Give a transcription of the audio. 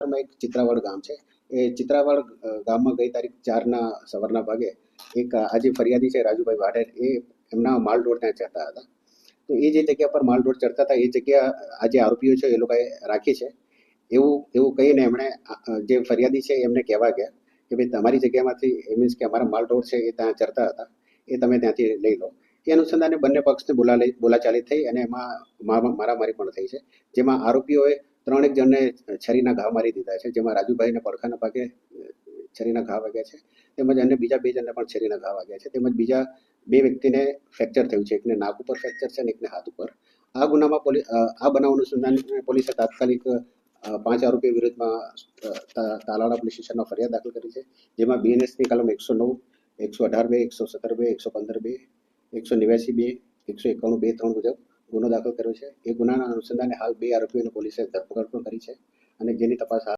એક ચિત્રાવડ ગામ છે. એ ચિત્રાવડ ગામમાં ગઈ તારીખ 4ના સવારના ભાગે એક આજે ફરિયાદી છે રાજુભાઈ વાઢેર એ એમના માલ ઢોર ત્યાં ચરતા હતા. તો એ જે જગ્યા પર માલ ઢોર ચરતા હતા એ જગ્યા આજે આરોપીઓ છે એ લોકોએ રાખી છે. એવું એવું કહીને એમણે જે ફરિયાદી છે એમને કહેવા ગયા કે ભાઈ તમારી જગ્યામાંથી એ મીન્સ કે અમારા માલ ઢોર છે એ ત્યાં ચરતા હતા એ તમે ત્યાંથી લઈ લો. એ અનુસંધાને બંને પક્ષને બોલાચાલી થઈ અને એમાં મારામારી પણ થઈ છે. જેમાં આરોપીઓએ 3 જણને છરીના ઘા મારી દીધા છે. જેમાં રાજુભાઈને પડખાના ભાગે છરીના ઘા વાગ્યા છે તેમજ અન્ય બીજા 2 જણને પણ છરીના ઘા વાગ્યા છે તેમજ બીજા 2 વ્યક્તિને ફ્રેક્ચર થયું છે. એકને નાક ઉપર ફ્રેક્ચર છે અને એકને હાથ ઉપર. આ ગુનામાં આ બનાવ અનુસંધાને પોલીસે તાત્કાલિક 5 આરોપીઓ વિરુદ્ધમાં તાલાળા પોલીસ સ્ટેશનમાં ફરિયાદ દાખલ કરી છે. જેમાં બીએનએસની કલમ 109, 118(2), 117(2), 115(2), 189(2), 191(2)(3) મુજબ ગુનો દાખલ કર્યો છે. એ ગુનાના અનુસંધાને હાલ 2 આરોપીઓની પોલીસે ધરપકડ પણ કરી છે અને જેની તપાસ